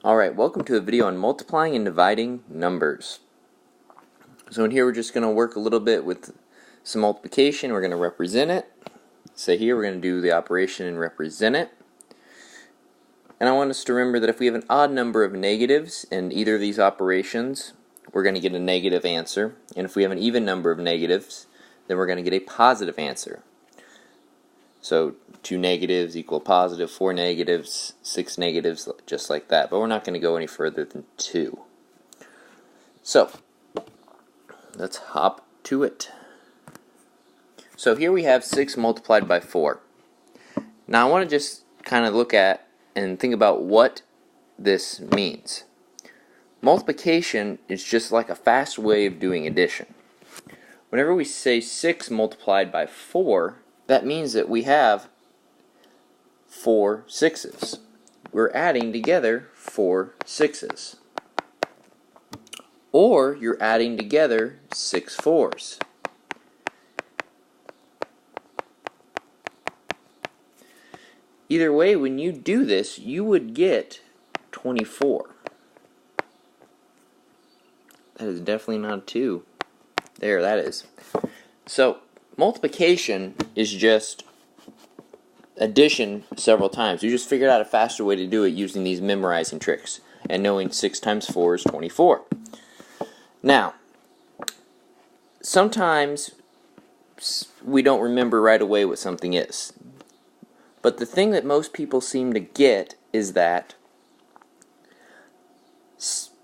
Alright, welcome to a video on multiplying and dividing numbers. So in here we're just going to work a little bit with some multiplication. We're going to represent it. So here we're going to do the operation and represent it. And I want us to remember that if we have an odd number of negatives in either of these operations, we're going to get a negative answer. And if we have an even number of negatives, then we're going to get a positive answer. So 2 negatives equal positive, 4 negatives, 6 negatives, just like that. But we're not going to go any further than 2. So let's hop to it. So here we have 6 multiplied by 4. Now I want to just kind of look at and think about what this means. Multiplication is just like a fast way of doing addition. Whenever we say 6 multiplied by 4, that means that we have 4 sixes. We're adding together 4 sixes. Or you're adding together 6 fours. Either way, when you do this, you would get 24. That is definitely not a 2. There, that is. So, multiplication is just addition several times. You just figured out a faster way to do it using these memorizing tricks and knowing 6 times 4 is 24. Now, sometimes we don't remember right away what something is. But the thing that most people seem to get is that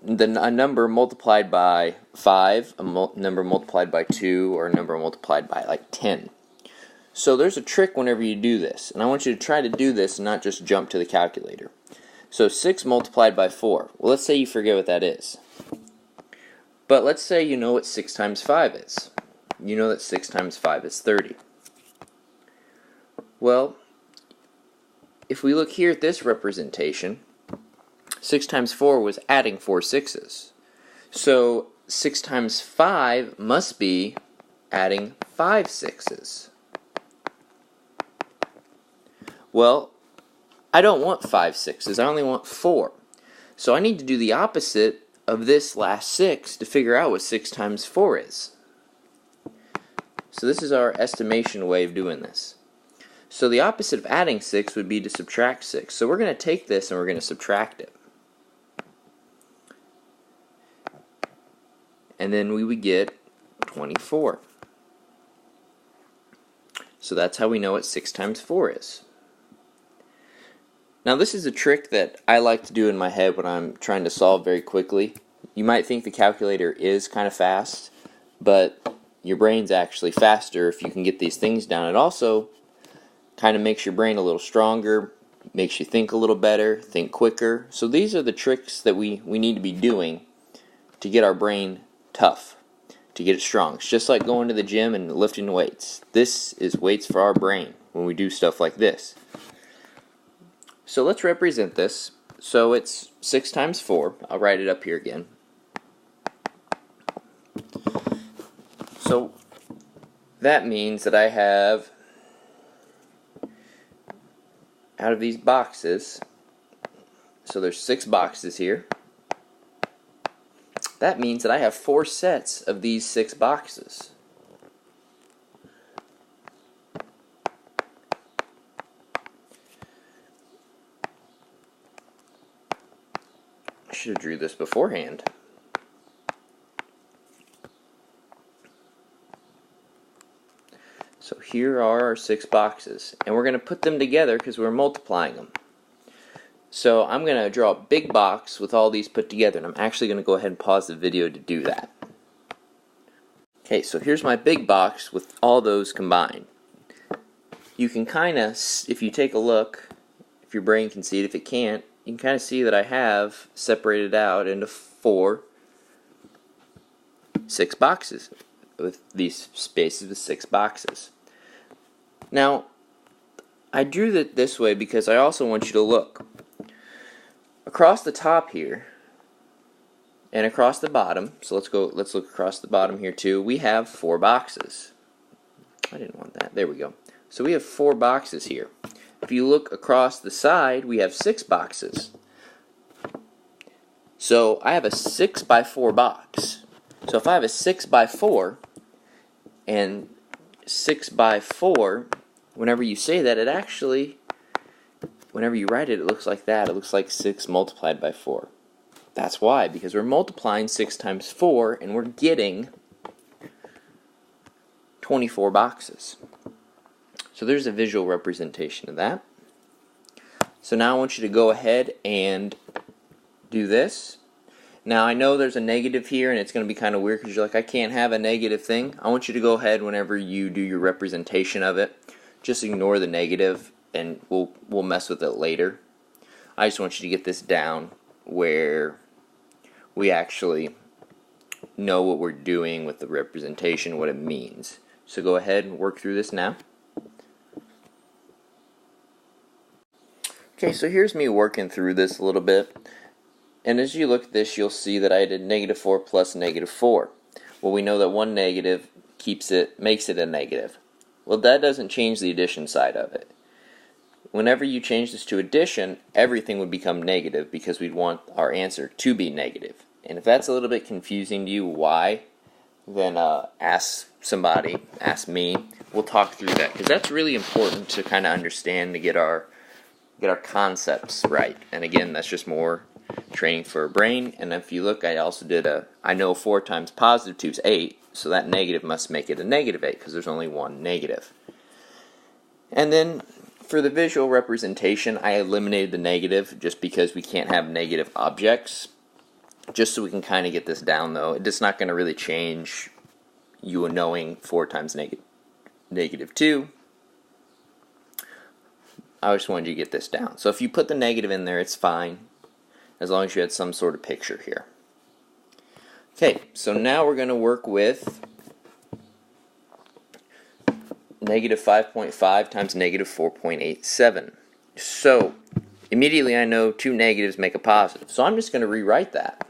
a number multiplied by 5, a number multiplied by 2, or a number multiplied by like 10. So there's a trick whenever you do this, and I want you to try to do this and not just jump to the calculator. So 6 multiplied by 4. Well, let's say you forget what that is. But let's say you know what 6 times 5 is. You know that 6 times 5 is 30. Well, if we look here at this representation, 6 times 4 was adding 4 sixes. So 6 times 5 must be adding 5 sixes. Well, I don't want 5 sixes, I only want 4. So I need to do the opposite of this last 6 to figure out what 6 times 4 is. So this is our estimation way of doing this. So the opposite of adding 6 would be to subtract 6. So we're going to take this and we're going to subtract it. And then we would get 24. So that's how we know what 6 times 4 is. Now this is a trick that I like to do in my head when I'm trying to solve very quickly. You might think the calculator is kind of fast, but your brain's actually faster if you can get these things down. It also kind of makes your brain a little stronger, makes you think a little better, think quicker. So these are the tricks that we need to be doing to get our brain tough, to get it strong. It's just like going to the gym and lifting weights. This is weights for our brain when we do stuff like this. So let's represent this. So it's 6 times 4. I'll write it up here again. So that means that I have, out of these boxes, so there's 6 boxes here. That means that I have 4 sets of these 6 boxes. I should have drew this beforehand. So here are our 6 boxes, and we're going to put them together because we're multiplying them. So I'm going to draw a big box with all these put together, and I'm actually going to go ahead and pause the video to do that. Okay, so here's my big box with all those combined. You can kind of, if you take a look, if your brain can see it, if it can't, you can kind of see that I have separated out into 6 boxes, with these spaces with 6 boxes. Now, I drew it this way because I also want you to look. Across the top here, and across the bottom, so let's look across the bottom here too, we have 4 boxes. I didn't want that. There we go. So we have 4 boxes here. If you look across the side, we have 6 boxes. So I have a 6 by 4 box. So if I have a 6 by 4, and 6 by 4, whenever you say that, it actually, whenever you write it, it looks like that. It looks like 6 multiplied by 4. That's why, because we're multiplying 6 times 4, and we're getting 24 boxes. So there's a visual representation of that. So now I want you to go ahead and do this. Now I know there's a negative here and it's going to be kind of weird because you're like, I can't have a negative thing. I want you to go ahead whenever you do your representation of it, just ignore the negative and we'll mess with it later. I just want you to get this down where we actually know what we're doing with the representation, what it means. So go ahead and work through this now. Okay, so here's me working through this a little bit. And as you look at this, you'll see that I did -4 plus -4. Well, we know that one negative makes it a negative. Well, that doesn't change the addition side of it. Whenever you change this to addition, everything would become negative because we'd want our answer to be negative. And if that's a little bit confusing to you, why? Then ask somebody, ask me. We'll talk through that because that's really important to kind of understand, to get our concepts right. And again, that's just more training for a brain. And if you look, I also did I know 4 times positive 2 is 8, so that negative must make it a -8 because there's only one negative. And then for the visual representation, I eliminated the negative just because we can't have negative objects. Just so we can kind of get this down, though. It's not going to really change you knowing 4 times -2. I just wanted you to get this down. So if you put the negative in there, it's fine, as long as you had some sort of picture here. Okay, so now we're going to work with -5.5 times -4.87. So immediately I know 2 negatives make a positive. So I'm just going to rewrite that.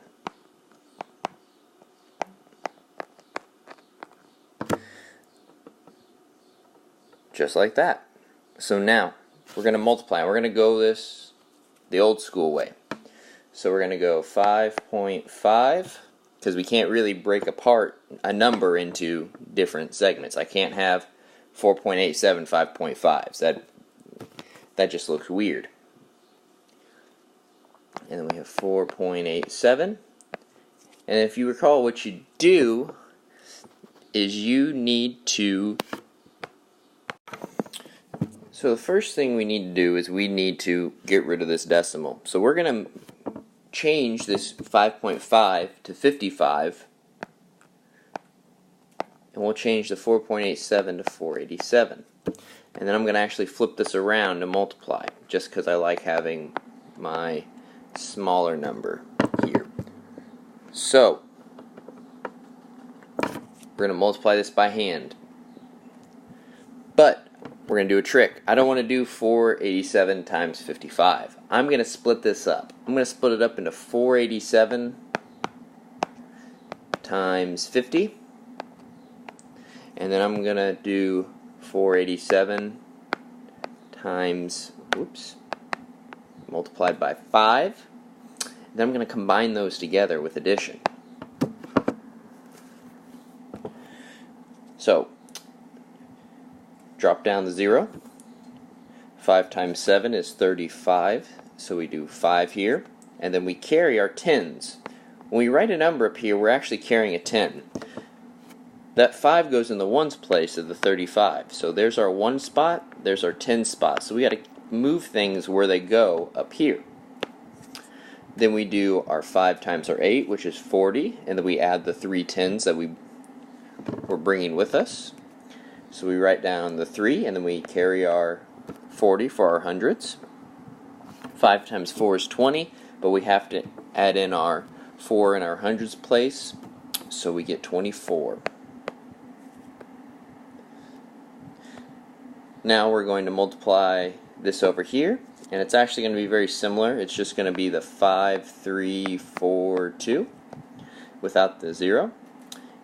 Just like that. So now we're going to multiply. We're going to go this the old school way. So we're going to go 5.5, because we can't really break apart a number into different segments. I can't have 4.87 5.5s. That just looks weird. And then we have 4.87. And if you recall, what you do is you need to... So the first thing we need to do is we need to get rid of this decimal. So we're going to change this 5.5 to 55, and we'll change the 4.87 to 487. And then I'm going to actually flip this around to multiply, just because I like having my smaller number here. So we're going to multiply this by hand. But we're going to do a trick. I don't want to do 487 times 55. I'm going to split this up. I'm going to split it up into 487 times 50. And then I'm going to do 487 times, multiplied by 5. Then I'm going to combine those together with addition. So, drop down the 0. 5 times 7 is 35, so we do 5 here. And then we carry our tens. When we write a number up here, we're actually carrying a 10. That 5 goes in the ones place of the 35. So there's our 1 spot, there's our 10 spot. So we got to move things where they go up here. Then we do our 5 times our 8, which is 40, and then we add the 3 tens that we're bringing with us. So we write down the 3, and then we carry our 40 for our hundreds. 5 times 4 is 20, but we have to add in our 4 in our hundreds place, so we get 24. Now we're going to multiply this over here, and it's actually going to be very similar. It's just going to be the 5, 3, 4, 2 without the 0.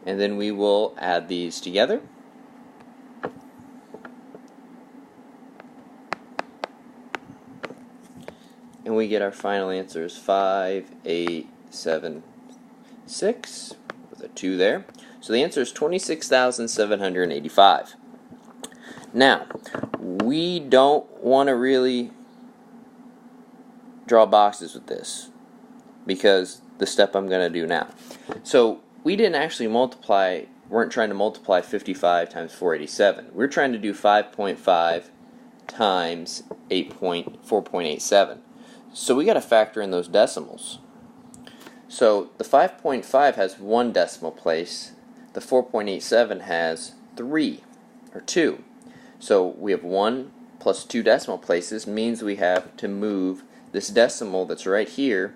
And then we will add these together. And we get our final answer is 5, 8, 26 with a 2 there. So the answer is 26,785. Now, we don't want to really draw boxes with this because the step I'm going to do now. So we didn't actually weren't trying to multiply 55 times 487. We're trying to do 5.5 times 4.87. So we got to factor in those decimals. So the 5.5 has one decimal place. The 4.87 has 3 or 2. So we have 1 plus 2 decimal places means we have to move this decimal that's right here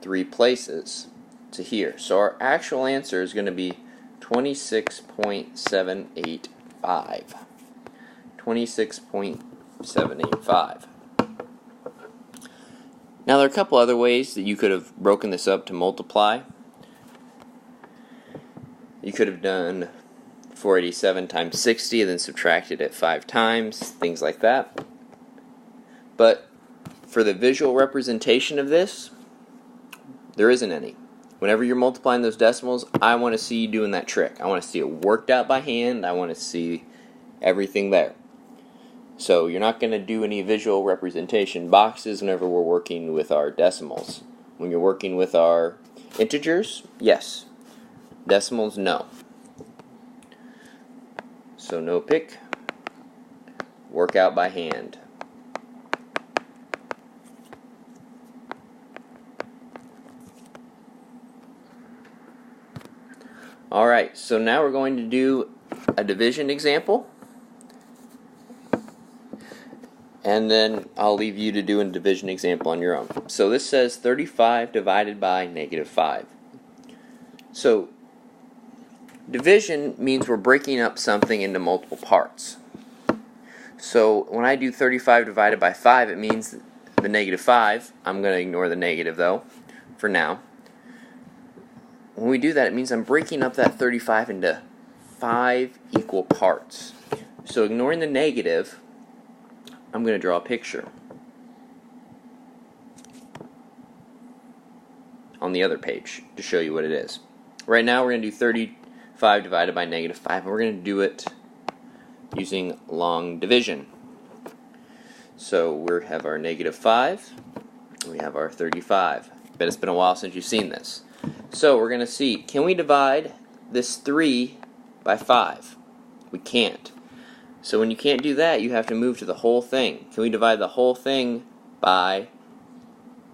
3 places to here. So our actual answer is going to be 26.785. 26.785. Now there are a couple other ways that you could have broken this up to multiply. You could have done 487 times 60 and then subtracted it 5 times, things like that. But for the visual representation of this, there isn't any. Whenever you're multiplying those decimals, I want to see you doing that trick. I want to see it worked out by hand. I want to see everything there. So you're not going to do any visual representation boxes whenever we're working with our decimals. When you're working with our integers, yes. Decimals, no. So no pick. Work out by hand. Alright, so now we're going to do a division example. And then I'll leave you to do a division example on your own. So this says 35 divided by -5. So division means we're breaking up something into multiple parts. So when I do 35 divided by 5, it means the -5. I'm going to ignore the negative though, for now. When we do that, it means I'm breaking up that 35 into 5 equal parts. So ignoring the negative, I'm going to draw a picture on the other page to show you what it is. Right now we're going to do 35 divided by -5, and we're going to do it using long division. So we have our -5, and we have our 35. Bet it's been a while since you've seen this. So we're going to see, can we divide this 3 by 5? We can't. So when you can't do that, you have to move to the whole thing. Can we divide the whole thing by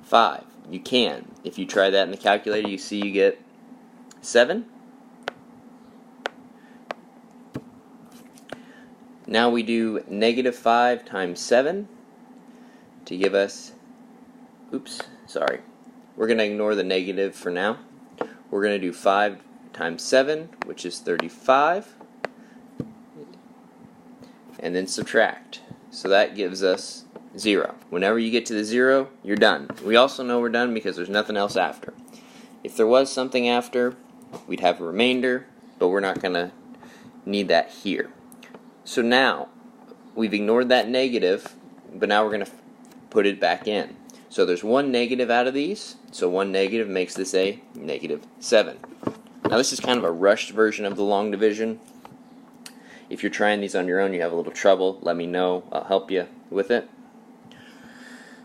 5? You can. If you try that in the calculator, you see you get 7. Now we do -5 times 7 to give us, we're going to ignore the negative for now. We're going to do 5 times 7, which is 35, and then subtract. So that gives us 0. Whenever you get to the 0, you're done. We also know we're done because there's nothing else after. If there was something after, we'd have a remainder, but we're not going to need that here. So now, we've ignored that negative, but now we're going to put it back in. So there's one negative out of these, so one negative makes this a -7. Now this is kind of a rushed version of the long division. If you're trying these on your own, you have a little trouble, let me know. I'll help you with it.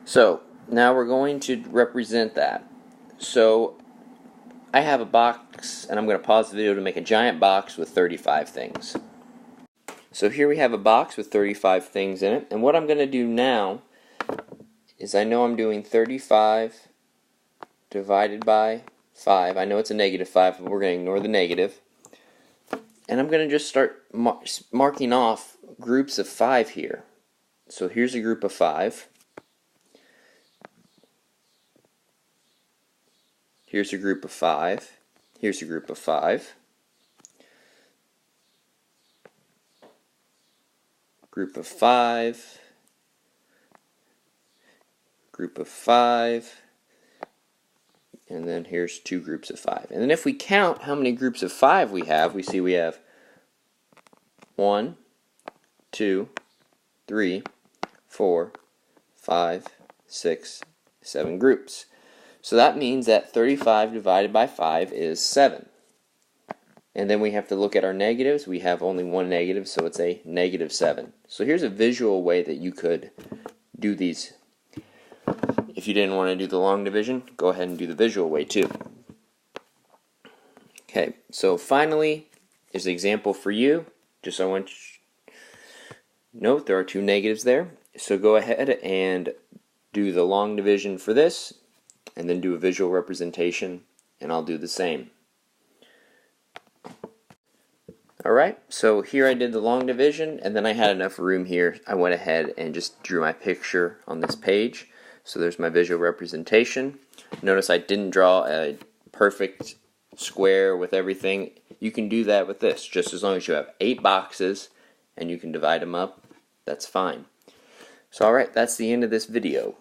So now we're going to represent that. So I have a box, and I'm going to pause the video to make a giant box with 35 things. So here we have a box with 35 things in it, and what I'm going to do now is I know I'm doing 35 divided by 5. I know it's a -5, but we're going to ignore the negative. And I'm going to just start marking off groups of 5 here. So here's a group of 5. Here's a group of 5. Here's a group of 5. Group of 5. Group of 5. And then here's 2 groups of 5. And then if we count how many groups of 5 we have, we see we have 1, 2, 3, 4, 5, 6, 7 groups. So that means that 35 divided by 5 is 7. And then we have to look at our negatives. We have only one negative, so it's a negative 7. So here's a visual way that you could do these. If you didn't want to do the long division, go ahead and do the visual way too. Okay, so finally, here's an example for you. Just so I want you to note there are two negatives there. So go ahead and do the long division for this, and then do a visual representation, and I'll do the same. Alright, so here I did the long division, and then I had enough room here. I went ahead and just drew my picture on this page. So there's my visual representation. Notice I didn't draw a perfect square with everything. You can do that with this, just as long as you have 8 boxes and you can divide them up, that's fine. So alright, that's the end of this video.